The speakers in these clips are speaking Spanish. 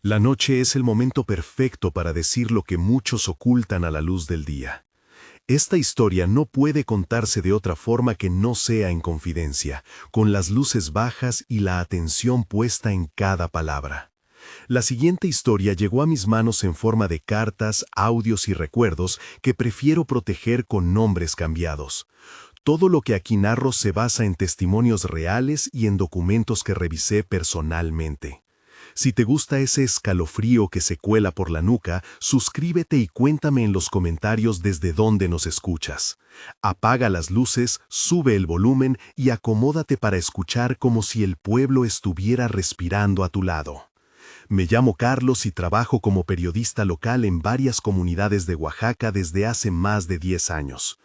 La noche es el momento perfecto para decir lo que muchos ocultan a la luz del día. Esta historia no puede contarse de otra forma que no sea en confidencia, con las luces bajas y la atención puesta en cada palabra. La siguiente historia llegó a mis manos en forma de cartas, audios y recuerdos que prefiero proteger con nombres cambiados. Todo lo que aquí narro se basa en testimonios reales y en documentos que revisé personalmente. Si te gusta ese escalofrío que se cuela por la nuca, suscríbete y cuéntame en los comentarios desde dónde nos escuchas. Apaga las luces, sube el volumen y acomódate para escuchar como si el pueblo estuviera respirando a tu lado. Me llamo Carlos y trabajo como periodista local en varias comunidades de Oaxaca desde hace más de 10 años.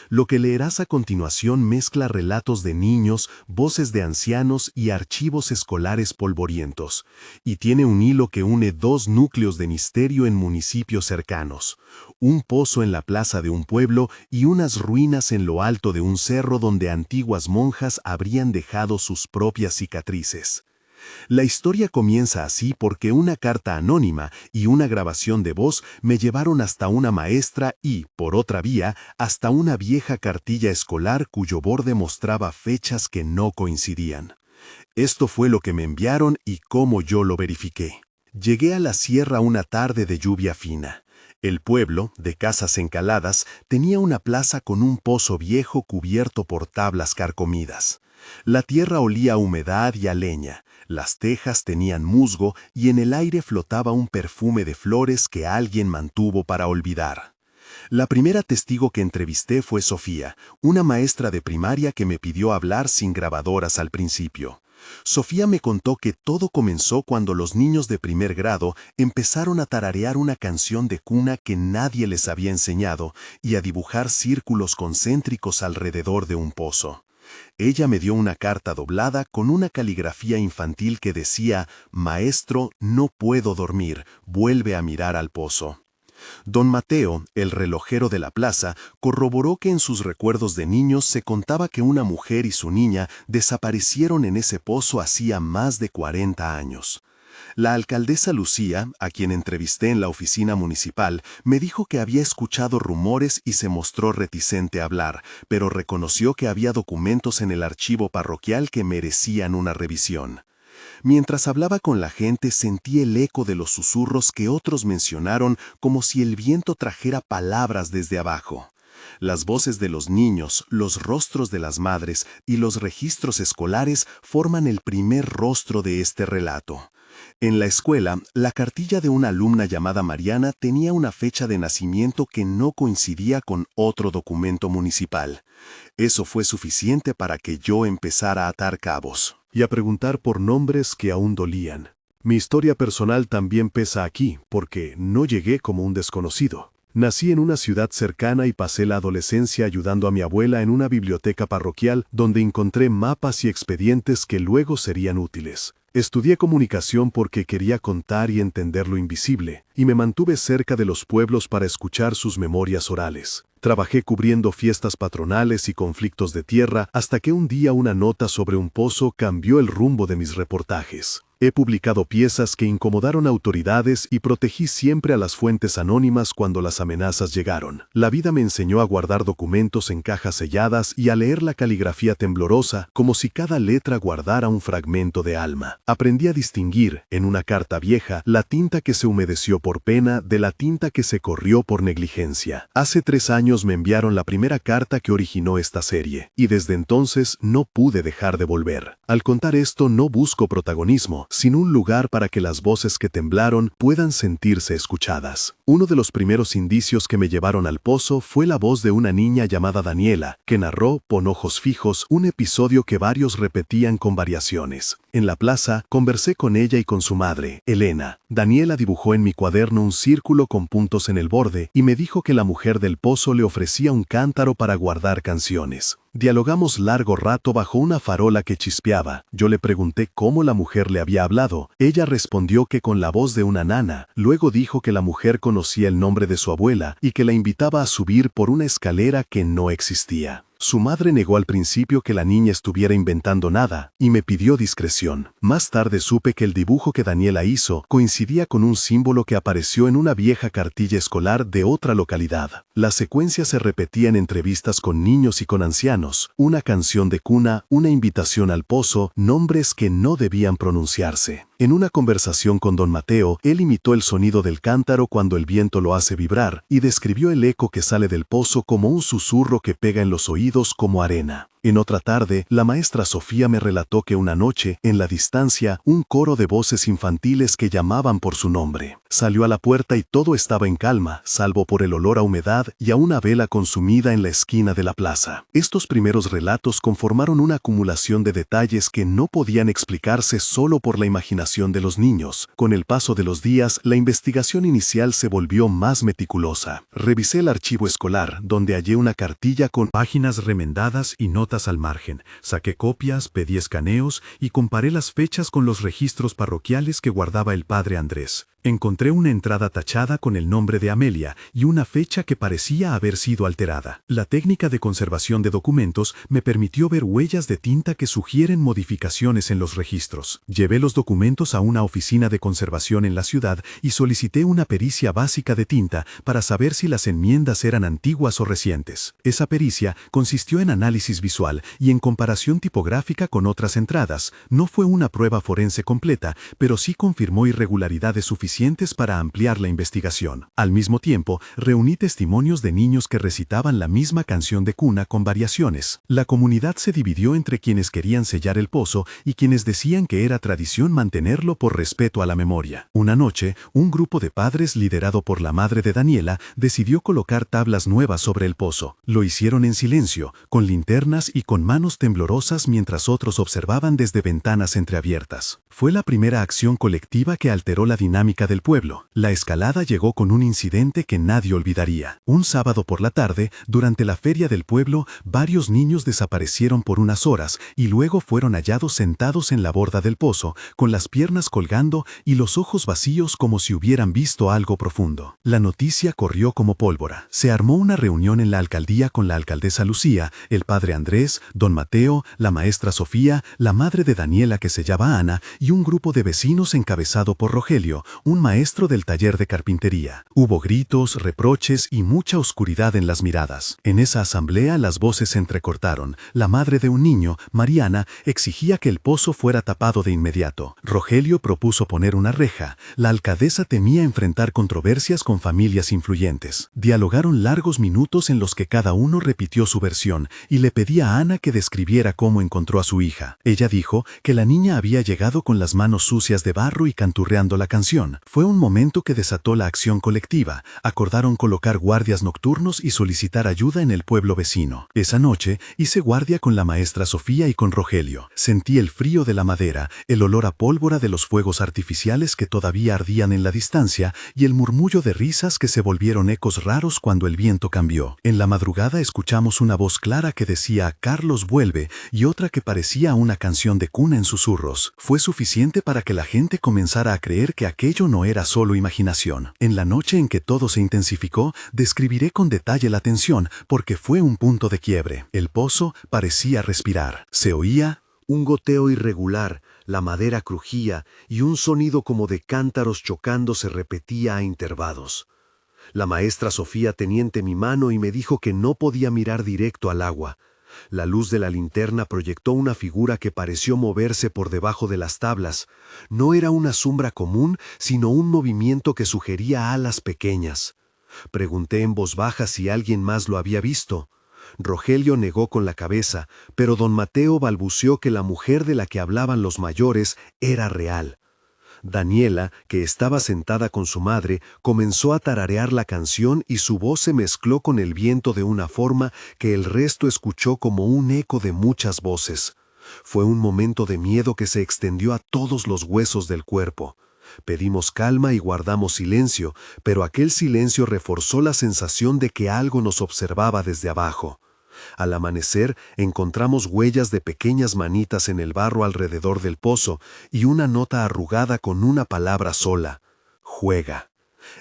Lo que leerás a continuación mezcla relatos de niños, voces de ancianos y archivos escolares polvorientos, y tiene un hilo que une dos núcleos de misterio en municipios cercanos, un pozo en la plaza de un pueblo y unas ruinas en lo alto de un cerro donde antiguas monjas habrían dejado sus propias cicatrices. La historia comienza así porque una carta anónima y una grabación de voz me llevaron hasta una maestra y, por otra vía, hasta una vieja cartilla escolar cuyo borde mostraba fechas que no coincidían. Esto fue lo que me enviaron y cómo yo lo verifiqué. Llegué a la sierra una tarde de lluvia fina. El pueblo, de casas encaladas, tenía una plaza con un pozo viejo cubierto por tablas carcomidas. La tierra olía a humedad y a leña, las tejas tenían musgo y en el aire flotaba un perfume de flores que alguien mantuvo para olvidar. La primera testigo que entrevisté fue Sofía, una maestra de primaria que me pidió hablar sin grabadoras al principio. Sofía me contó que todo comenzó cuando los niños de primer grado empezaron a tararear una canción de cuna que nadie les había enseñado y a dibujar círculos concéntricos alrededor de un pozo. Ella me dio una carta doblada con una caligrafía infantil que decía: «Maestro, no puedo dormir, vuelve a mirar al pozo». Don Mateo, el relojero de la plaza, corroboró que en sus recuerdos de niños se contaba que una mujer y su niña desaparecieron en ese pozo hacía más de 40 años. La alcaldesa Lucía, a quien entrevisté en la oficina municipal, me dijo que había escuchado rumores y se mostró reticente a hablar, pero reconoció que había documentos en el archivo parroquial que merecían una revisión. Mientras hablaba con la gente sentí el eco de los susurros que otros mencionaron como si el viento trajera palabras desde abajo. Las voces de los niños, los rostros de las madres y los registros escolares forman el primer rostro de este relato. En la escuela, la cartilla de una alumna llamada Mariana tenía una fecha de nacimiento que no coincidía con otro documento municipal. Eso fue suficiente para que yo empezara a atar cabos y a preguntar por nombres que aún dolían. Mi historia personal también pesa aquí, porque no llegué como un desconocido. Nací en una ciudad cercana y pasé la adolescencia ayudando a mi abuela en una biblioteca parroquial donde encontré mapas y expedientes que luego serían útiles. Estudié comunicación porque quería contar y entender lo invisible, y me mantuve cerca de los pueblos para escuchar sus memorias orales. Trabajé cubriendo fiestas patronales y conflictos de tierra hasta que un día una nota sobre un pozo cambió el rumbo de mis reportajes. He publicado piezas que incomodaron a autoridades y protegí siempre a las fuentes anónimas cuando las amenazas llegaron. La vida me enseñó a guardar documentos en cajas selladas y a leer la caligrafía temblorosa como si cada letra guardara un fragmento de alma. Aprendí a distinguir, en una carta vieja, la tinta que se humedeció por pena de la tinta que se corrió por negligencia. Hace 3 años me enviaron la primera carta que originó esta serie, y desde entonces no pude dejar de volver. Al contar esto no busco protagonismo, sino un lugar para que las voces que temblaron puedan sentirse escuchadas. Uno de los primeros indicios que me llevaron al pozo fue la voz de una niña llamada Daniela, que narró, con ojos fijos, un episodio que varios repetían con variaciones. En la plaza, conversé con ella y con su madre, Elena. Daniela dibujó en mi cuaderno un círculo con puntos en el borde y me dijo que la mujer del pozo le ofrecía un cántaro para guardar canciones. Dialogamos largo rato bajo una farola que chispeaba. Yo le pregunté cómo la mujer le había hablado. Ella respondió que con la voz de una nana. Luego dijo que la mujer conocía el nombre de su abuela y que la invitaba a subir por una escalera que no existía. Su madre negó al principio que la niña estuviera inventando nada y me pidió discreción. Más tarde supe que el dibujo que Daniela hizo coincidía con un símbolo que apareció en una vieja cartilla escolar de otra localidad. La secuencia se repetía en entrevistas con niños y con ancianos, una canción de cuna, una invitación al pozo, nombres que no debían pronunciarse. En una conversación con don Mateo, él imitó el sonido del cántaro cuando el viento lo hace vibrar y describió el eco que sale del pozo como un susurro que pega en los oídos como arena. En otra tarde, la maestra Sofía me relató que una noche, en la distancia, un coro de voces infantiles que llamaban por su nombre. Salió a la puerta y todo estaba en calma, salvo por el olor a humedad y a una vela consumida en la esquina de la plaza. Estos primeros relatos conformaron una acumulación de detalles que no podían explicarse solo por la imaginación de los niños. Con el paso de los días, la investigación inicial se volvió más meticulosa. Revisé el archivo escolar, donde hallé una cartilla con páginas remendadas y notas al margen. Saqué copias, pedí escaneos y comparé las fechas con los registros parroquiales que guardaba el padre Andrés. Encontré una entrada tachada con el nombre de Amelia y una fecha que parecía haber sido alterada. La técnica de conservación de documentos me permitió ver huellas de tinta que sugieren modificaciones en los registros. Llevé los documentos a una oficina de conservación en la ciudad y solicité una pericia básica de tinta para saber si las enmiendas eran antiguas o recientes. Esa pericia consistió en análisis visual y en comparación tipográfica con otras entradas. No fue una prueba forense completa, pero sí confirmó irregularidades suficientes para ampliar la investigación. Al mismo tiempo, reuní testimonios de niños que recitaban la misma canción de cuna con variaciones. La comunidad se dividió entre quienes querían sellar el pozo y quienes decían que era tradición mantenerlo por respeto a la memoria. Una noche, un grupo de padres liderado por la madre de Daniela decidió colocar tablas nuevas sobre el pozo. Lo hicieron en silencio, con linternas y con manos temblorosas mientras otros observaban desde ventanas entreabiertas. Fue la primera acción colectiva que alteró la dinámica del pueblo. La escalada llegó con un incidente que nadie olvidaría. Un sábado por la tarde, durante la feria del pueblo, varios niños desaparecieron por unas horas y luego fueron hallados sentados en la borda del pozo, con las piernas colgando y los ojos vacíos como si hubieran visto algo profundo. La noticia corrió como pólvora. Se armó una reunión en la alcaldía con la alcaldesa Lucía, el padre Andrés, don Mateo, la maestra Sofía, la madre de Daniela que se llama Ana y un grupo de vecinos encabezado por Rogelio, un maestro del taller de carpintería. Hubo gritos, reproches y mucha oscuridad en las miradas. En esa asamblea las voces se entrecortaron. La madre de un niño, Mariana, exigía que el pozo fuera tapado de inmediato. Rogelio propuso poner una reja. La alcaldesa temía enfrentar controversias con familias influyentes. Dialogaron largos minutos en los que cada uno repitió su versión y le pedía a Ana que describiera cómo encontró a su hija. Ella dijo que la niña había llegado con las manos sucias de barro y canturreando la canción. Fue un momento que desató la acción colectiva. Acordaron colocar guardias nocturnos y solicitar ayuda en el pueblo vecino. Esa noche hice guardia con la maestra Sofía y con Rogelio. Sentí el frío de la madera, el olor a pólvora de los fuegos artificiales que todavía ardían en la distancia y el murmullo de risas que se volvieron ecos raros cuando el viento cambió. En la madrugada escuchamos una voz clara que decía «Carlos vuelve» y otra que parecía una canción de cuna en susurros. Fue suficiente para que la gente comenzara a creer que aquello no era solo imaginación. En la noche en que todo se intensificó, describiré con detalle la tensión porque fue un punto de quiebre. El pozo parecía respirar. Se oía un goteo irregular, la madera crujía y un sonido como de cántaros chocando se repetía a intervalos. La maestra Sofía tenía entre mi mano y me dijo que no podía mirar directo al agua. La luz de la linterna proyectó una figura que pareció moverse por debajo de las tablas. No era una sombra común, sino un movimiento que sugería alas pequeñas. Pregunté en voz baja si alguien más lo había visto. Rogelio negó con la cabeza, pero don Mateo balbuceó que la mujer de la que hablaban los mayores era real. Daniela, que estaba sentada con su madre, comenzó a tararear la canción y su voz se mezcló con el viento de una forma que el resto escuchó como un eco de muchas voces. Fue un momento de miedo que se extendió a todos los huesos del cuerpo. Pedimos calma y guardamos silencio, pero aquel silencio reforzó la sensación de que algo nos observaba desde abajo. Al amanecer encontramos huellas de pequeñas manitas en el barro alrededor del pozo y una nota arrugada con una palabra sola: juega.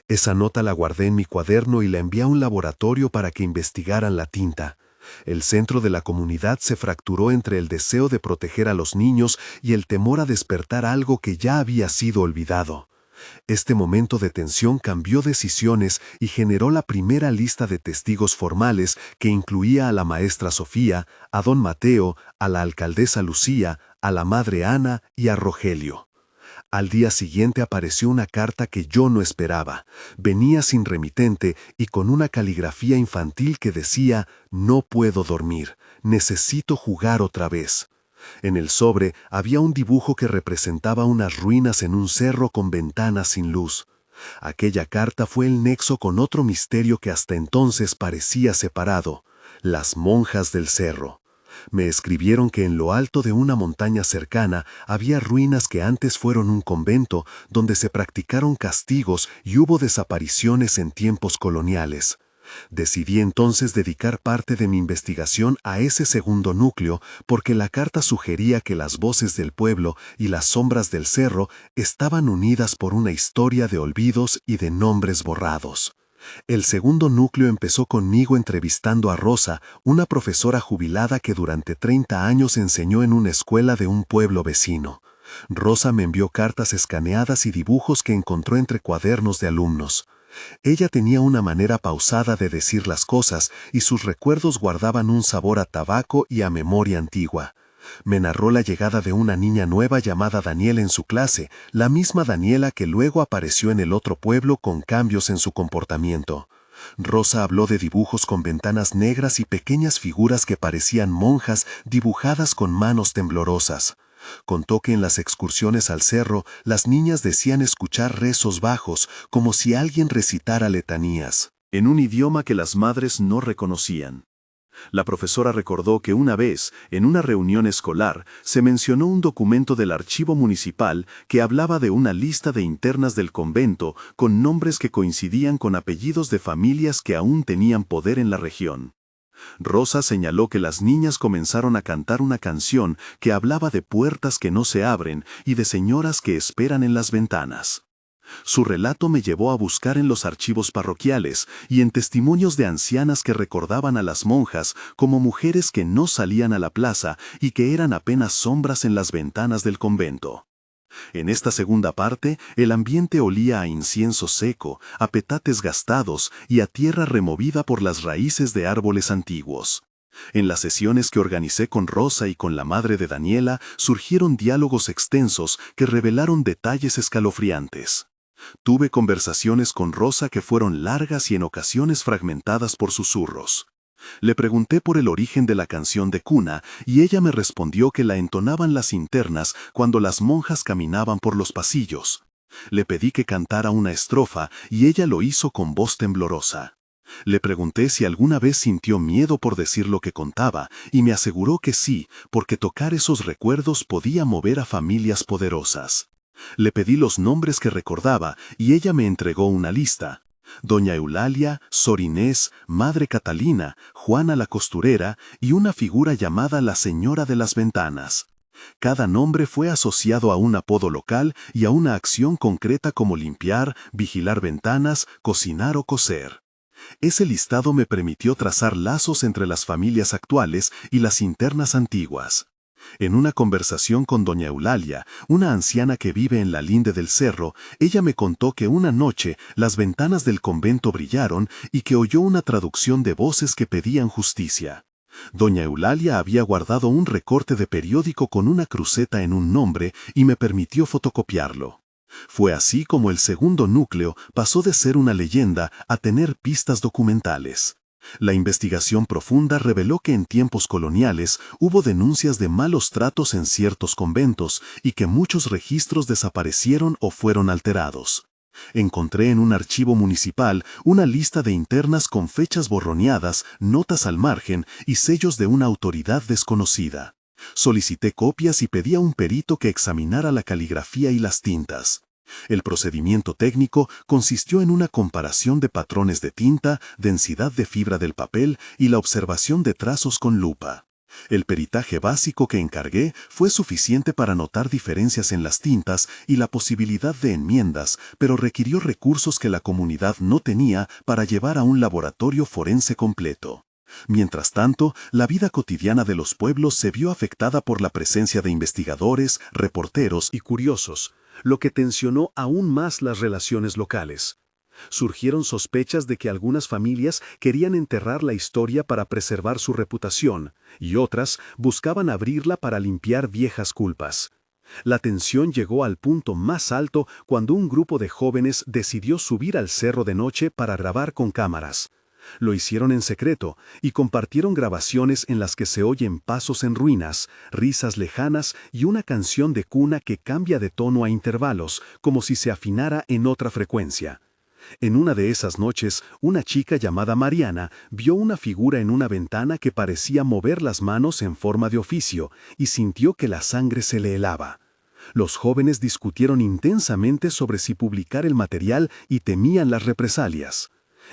Esa nota la guardé en mi cuaderno y la envié a un laboratorio para que investigaran la tinta. El centro de la comunidad se fracturó entre el deseo de proteger a los niños y el temor a despertar algo que ya había sido olvidado. Este momento de tensión cambió decisiones y generó la primera lista de testigos formales que incluía a la maestra Sofía, a don Mateo, a la alcaldesa Lucía, a la madre Ana y a Rogelio. Al día siguiente apareció una carta que yo no esperaba. Venía sin remitente y con una caligrafía infantil que decía: «No puedo dormir, necesito jugar otra vez». En el sobre había un dibujo que representaba unas ruinas en un cerro con ventanas sin luz. Aquella carta fue el nexo con otro misterio que hasta entonces parecía separado: las monjas del cerro. Me escribieron que en lo alto de una montaña cercana había ruinas que antes fueron un convento donde se practicaron castigos y hubo desapariciones en tiempos coloniales. Decidí entonces dedicar parte de mi investigación a ese segundo núcleo porque la carta sugería que las voces del pueblo y las sombras del cerro estaban unidas por una historia de olvidos y de nombres borrados. El segundo núcleo empezó conmigo entrevistando a Rosa, una profesora jubilada que durante 30 años enseñó en una escuela de un pueblo vecino. Rosa me envió cartas escaneadas y dibujos que encontró entre cuadernos de alumnos. Ella tenía una manera pausada de decir las cosas y sus recuerdos guardaban un sabor a tabaco y a memoria antigua. Me narró la llegada de una niña nueva llamada Daniela en su clase, la misma Daniela que luego apareció en el otro pueblo con cambios en su comportamiento. Rosa habló de dibujos con ventanas negras y pequeñas figuras que parecían monjas dibujadas con manos temblorosas. Contó que en las excursiones al cerro las niñas decían escuchar rezos bajos, como si alguien recitara letanías, en un idioma que las madres no reconocían. La profesora recordó que una vez, en una reunión escolar, se mencionó un documento del archivo municipal que hablaba de una lista de internas del convento con nombres que coincidían con apellidos de familias que aún tenían poder en la región. Rosa señaló que las niñas comenzaron a cantar una canción que hablaba de puertas que no se abren y de señoras que esperan en las ventanas. Su relato me llevó a buscar en los archivos parroquiales y en testimonios de ancianas que recordaban a las monjas como mujeres que no salían a la plaza y que eran apenas sombras en las ventanas del convento. En esta segunda parte, el ambiente olía a incienso seco, a petates gastados y a tierra removida por las raíces de árboles antiguos. En las sesiones que organicé con Rosa y con la madre de Daniela, surgieron diálogos extensos que revelaron detalles escalofriantes. Tuve conversaciones con Rosa que fueron largas y en ocasiones fragmentadas por susurros. Le pregunté por el origen de la canción de cuna y ella me respondió que la entonaban las internas cuando las monjas caminaban por los pasillos. Le pedí que cantara una estrofa y ella lo hizo con voz temblorosa. Le pregunté si alguna vez sintió miedo por decir lo que contaba y me aseguró que sí, porque tocar esos recuerdos podía mover a familias poderosas. Le pedí los nombres que recordaba y ella me entregó una lista. Doña Eulalia, Sor Inés, Madre Catalina, Juana la costurera y una figura llamada la Señora de las Ventanas. Cada nombre fue asociado a un apodo local y a una acción concreta como limpiar, vigilar ventanas, cocinar o coser. Ese listado me permitió trazar lazos entre las familias actuales y las internas antiguas. En una conversación con doña Eulalia, una anciana que vive en la linde del cerro, ella me contó que una noche las ventanas del convento brillaron y que oyó una traducción de voces que pedían justicia. Doña Eulalia había guardado un recorte de periódico con una cruceta en un nombre y me permitió fotocopiarlo. Fue así como el segundo núcleo pasó de ser una leyenda a tener pistas documentales. La investigación profunda reveló que en tiempos coloniales hubo denuncias de malos tratos en ciertos conventos y que muchos registros desaparecieron o fueron alterados. Encontré en un archivo municipal una lista de internas con fechas borroneadas, notas al margen y sellos de una autoridad desconocida. Solicité copias y pedí a un perito que examinara la caligrafía y las tintas. El procedimiento técnico consistió en una comparación de patrones de tinta, densidad de fibra del papel y la observación de trazos con lupa. El peritaje básico que encargué fue suficiente para notar diferencias en las tintas y la posibilidad de enmiendas, pero requirió recursos que la comunidad no tenía para llevar a un laboratorio forense completo. Mientras tanto, la vida cotidiana de los pueblos se vio afectada por la presencia de investigadores, reporteros y curiosos, lo que tensionó aún más las relaciones locales. Surgieron sospechas de que algunas familias querían enterrar la historia para preservar su reputación, y otras buscaban abrirla para limpiar viejas culpas. La tensión llegó al punto más alto cuando un grupo de jóvenes decidió subir al cerro de noche para grabar con cámaras. Lo hicieron en secreto y compartieron grabaciones en las que se oyen pasos en ruinas, risas lejanas y una canción de cuna que cambia de tono a intervalos, como si se afinara en otra frecuencia. En una de esas noches, una chica llamada Mariana vio una figura en una ventana que parecía mover las manos en forma de oficio y sintió que la sangre se le helaba. Los jóvenes discutieron intensamente sobre si publicar el material y temían las represalias.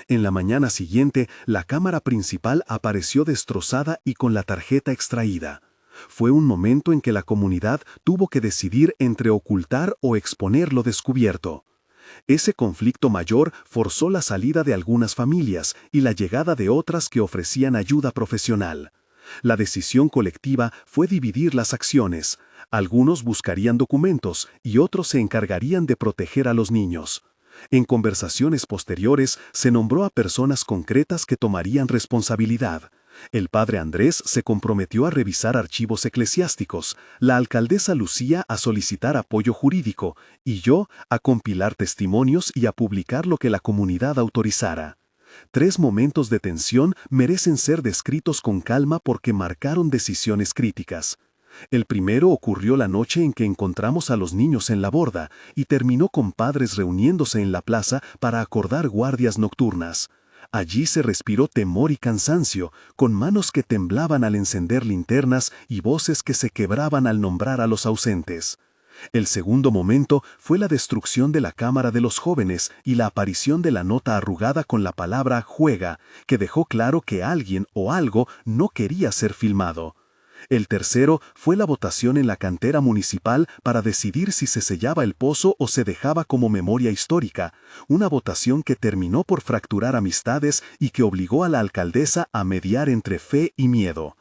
En la mañana siguiente, la cámara principal apareció destrozada y con la tarjeta extraída. Fue un momento en que la comunidad tuvo que decidir entre ocultar o exponer lo descubierto. Ese conflicto mayor forzó la salida de algunas familias y la llegada de otras que ofrecían ayuda profesional. La decisión colectiva fue dividir las acciones. Algunos buscarían documentos y otros se encargarían de proteger a los niños. En conversaciones posteriores se nombró a personas concretas que tomarían responsabilidad. El padre Andrés se comprometió a revisar archivos eclesiásticos, la alcaldesa Lucía a solicitar apoyo jurídico y yo a compilar testimonios y a publicar lo que la comunidad autorizara. 3 momentos de tensión merecen ser descritos con calma porque marcaron decisiones críticas. El primero ocurrió la noche en que encontramos a los niños en la borda y terminó con padres reuniéndose en la plaza para acordar guardias nocturnas. Allí se respiró temor y cansancio, con manos que temblaban al encender linternas y voces que se quebraban al nombrar a los ausentes. El segundo momento fue la destrucción de la cámara de los jóvenes y la aparición de la nota arrugada con la palabra «juega», que dejó claro que alguien o algo no quería ser filmado. El tercero fue la votación en la cantera municipal para decidir si se sellaba el pozo o se dejaba como memoria histórica, una votación que terminó por fracturar amistades y que obligó a la alcaldesa a mediar entre fe y miedo.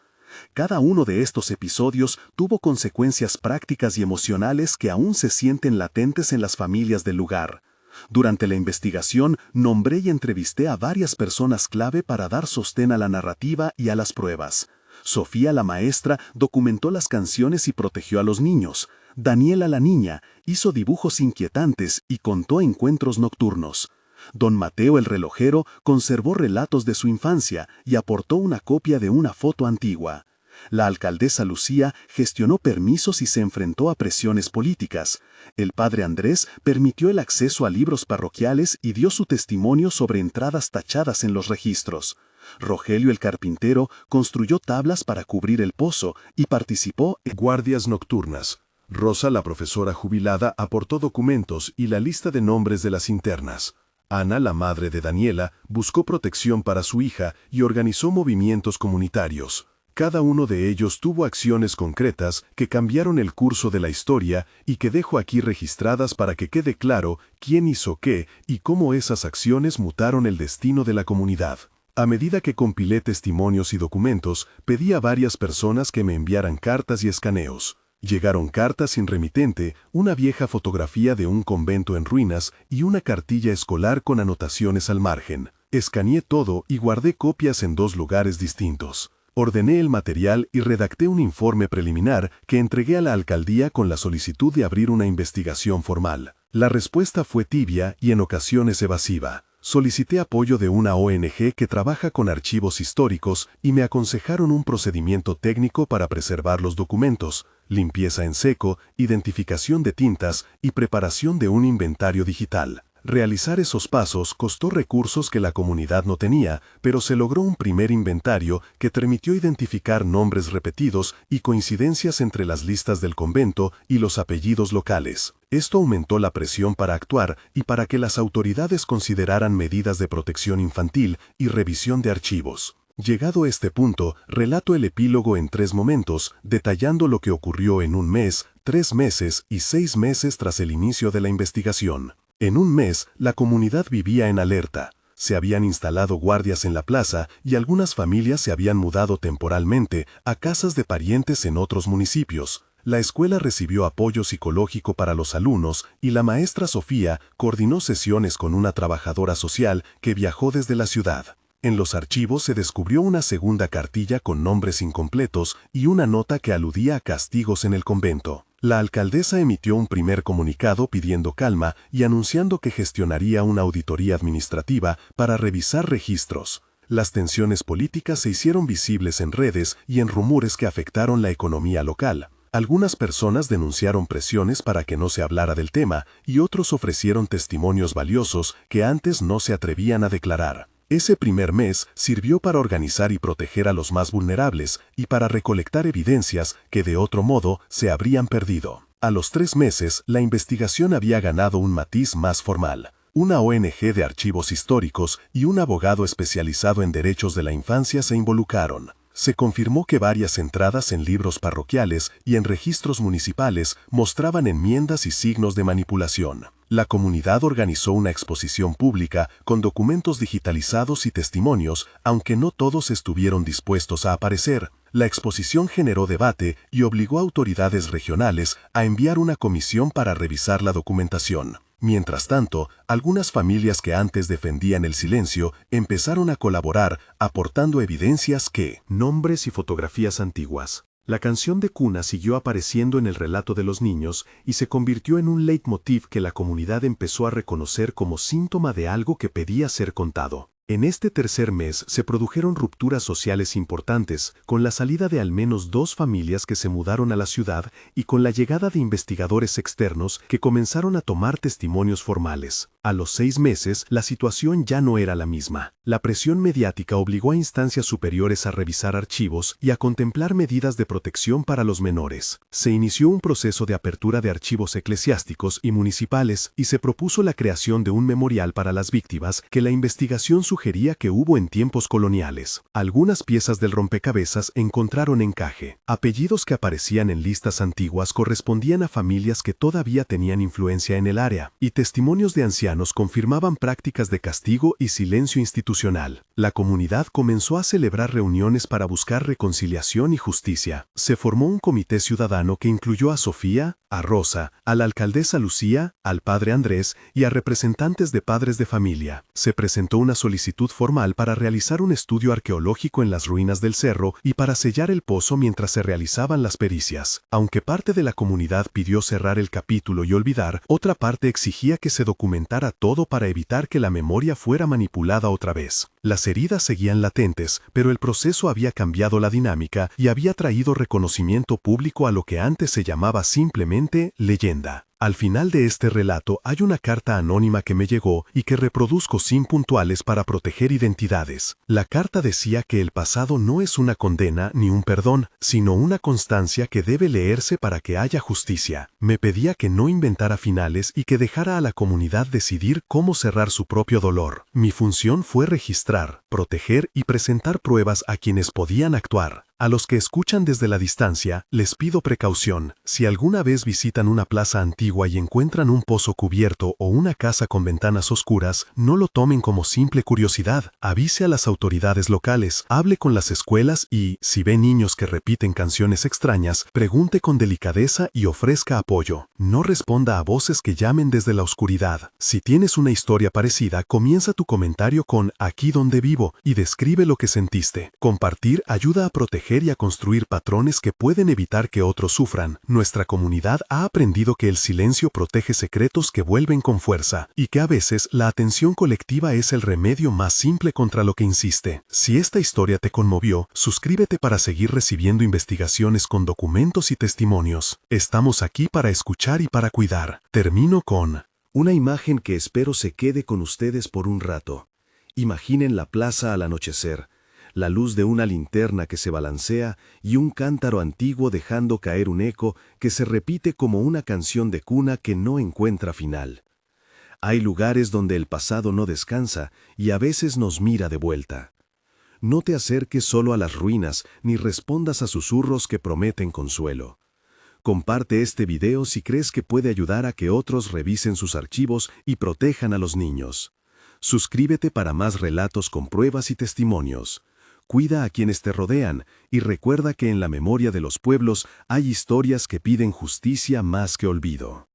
Cada uno de estos episodios tuvo consecuencias prácticas y emocionales que aún se sienten latentes en las familias del lugar. Durante la investigación, nombré y entrevisté a varias personas clave para dar sostén a la narrativa y a las pruebas. Sofía, la maestra, documentó las canciones y protegió a los niños. Daniela, la niña, hizo dibujos inquietantes y contó encuentros nocturnos. Don Mateo, el relojero, conservó relatos de su infancia y aportó una copia de una foto antigua. La alcaldesa Lucía gestionó permisos y se enfrentó a presiones políticas. El padre Andrés permitió el acceso a libros parroquiales y dio su testimonio sobre entradas tachadas en los registros. Rogelio, el carpintero, construyó tablas para cubrir el pozo y participó en guardias nocturnas. Rosa, la profesora jubilada, aportó documentos y la lista de nombres de las internas. Ana, la madre de Daniela, buscó protección para su hija y organizó movimientos comunitarios. Cada uno de ellos tuvo acciones concretas que cambiaron el curso de la historia y que dejo aquí registradas para que quede claro quién hizo qué y cómo esas acciones mutaron el destino de la comunidad. A medida que compilé testimonios y documentos, pedí a varias personas que me enviaran cartas y escaneos. Llegaron cartas sin remitente, una vieja fotografía de un convento en ruinas y una cartilla escolar con anotaciones al margen. Escaneé todo y guardé copias en 2 lugares distintos. Ordené el material y redacté un informe preliminar que entregué a la alcaldía con la solicitud de abrir una investigación formal. La respuesta fue tibia y en ocasiones evasiva. Solicité apoyo de una ONG que trabaja con archivos históricos y me aconsejaron un procedimiento técnico para preservar los documentos, limpieza en seco, identificación de tintas y preparación de un inventario digital. Realizar esos pasos costó recursos que la comunidad no tenía, pero se logró un primer inventario que permitió identificar nombres repetidos y coincidencias entre las listas del convento y los apellidos locales. Esto aumentó la presión para actuar y para que las autoridades consideraran medidas de protección infantil y revisión de archivos. Llegado este punto, relato el epílogo en 3 momentos, detallando lo que ocurrió en 1 mes, 3 meses y 6 meses tras el inicio de la investigación. En 1 mes, la comunidad vivía en alerta. Se habían instalado guardias en la plaza y algunas familias se habían mudado temporalmente a casas de parientes en otros municipios. La escuela recibió apoyo psicológico para los alumnos y la maestra Sofía coordinó sesiones con una trabajadora social que viajó desde la ciudad. En los archivos se descubrió una segunda cartilla con nombres incompletos y una nota que aludía a castigos en el convento. La alcaldesa emitió un primer comunicado pidiendo calma y anunciando que gestionaría una auditoría administrativa para revisar registros. Las tensiones políticas se hicieron visibles en redes y en rumores que afectaron la economía local. Algunas personas denunciaron presiones para que no se hablara del tema y otros ofrecieron testimonios valiosos que antes no se atrevían a declarar. Ese primer mes sirvió para organizar y proteger a los más vulnerables y para recolectar evidencias que de otro modo se habrían perdido. A los 3 meses, la investigación había ganado un matiz más formal. Una ONG de archivos históricos y un abogado especializado en derechos de la infancia se involucraron. Se confirmó que varias entradas en libros parroquiales y en registros municipales mostraban enmiendas y signos de manipulación. La comunidad organizó una exposición pública con documentos digitalizados y testimonios, aunque no todos estuvieron dispuestos a aparecer. La exposición generó debate y obligó a autoridades regionales a enviar una comisión para revisar la documentación. Mientras tanto, algunas familias que antes defendían el silencio empezaron a colaborar, aportando evidencias nombres y fotografías antiguas. La canción de cuna siguió apareciendo en el relato de los niños y se convirtió en un leitmotiv que la comunidad empezó a reconocer como síntoma de algo que pedía ser contado. En este tercer mes se produjeron rupturas sociales importantes, con la salida de al menos 2 familias que se mudaron a la ciudad y con la llegada de investigadores externos que comenzaron a tomar testimonios formales. A los 6 meses, la situación ya no era la misma. La presión mediática obligó a instancias superiores a revisar archivos y a contemplar medidas de protección para los menores. Se inició un proceso de apertura de archivos eclesiásticos y municipales y se propuso la creación de un memorial para las víctimas que la investigación sugería que hubo en tiempos coloniales. Algunas piezas del rompecabezas encontraron encaje. Apellidos que aparecían en listas antiguas correspondían a familias que todavía tenían influencia en el área, y testimonios de ancianos confirmaban prácticas de castigo y silencio institucional. La comunidad comenzó a celebrar reuniones para buscar reconciliación y justicia. Se formó un comité ciudadano que incluyó a Sofía, a Rosa, a la alcaldesa Lucía, al padre Andrés y a representantes de padres de familia. Se presentó una solicitud formal para realizar un estudio arqueológico en las ruinas del cerro y para sellar el pozo mientras se realizaban las pericias. Aunque parte de la comunidad pidió cerrar el capítulo y olvidar, otra parte exigía que se documentara todo para evitar que la memoria fuera manipulada otra vez. Las heridas seguían latentes, pero el proceso había cambiado la dinámica y había traído reconocimiento público a lo que antes se llamaba simplemente leyenda. Al final de este relato hay una carta anónima que me llegó y que reproduzco sin puntuales para proteger identidades. La carta decía que el pasado no es una condena ni un perdón, sino una constancia que debe leerse para que haya justicia. Me pedía que no inventara finales y que dejara a la comunidad decidir cómo cerrar su propio dolor. Mi función fue registrar, proteger y presentar pruebas a quienes podían actuar. A los que escuchan desde la distancia, les pido precaución. Si alguna vez visitan una plaza antigua y encuentran un pozo cubierto o una casa con ventanas oscuras, no lo tomen como simple curiosidad. Avise a las autoridades locales, hable con las escuelas y, si ve niños que repiten canciones extrañas, pregunte con delicadeza y ofrezca apoyo. No responda a voces que llamen desde la oscuridad. Si tienes una historia parecida, comienza tu comentario con "aquí donde vivo" y describe lo que sentiste. Compartir ayuda a proteger y a construir patrones que pueden evitar que otros sufran. Nuestra comunidad ha aprendido que el silencio protege secretos que vuelven con fuerza, y que a veces la atención colectiva es el remedio más simple contra lo que insiste. Si esta historia te conmovió, suscríbete para seguir recibiendo investigaciones con documentos y testimonios. Estamos aquí para escuchar y para cuidar. Termino con una imagen que espero se quede con ustedes por un rato. Imaginen la plaza al anochecer, la luz de una linterna que se balancea y un cántaro antiguo dejando caer un eco que se repite como una canción de cuna que no encuentra final. Hay lugares donde el pasado no descansa y a veces nos mira de vuelta. No te acerques solo a las ruinas ni respondas a susurros que prometen consuelo. Comparte este video si crees que puede ayudar a que otros revisen sus archivos y protejan a los niños. Suscríbete para más relatos con pruebas y testimonios. Cuida a quienes te rodean y recuerda que en la memoria de los pueblos hay historias que piden justicia más que olvido.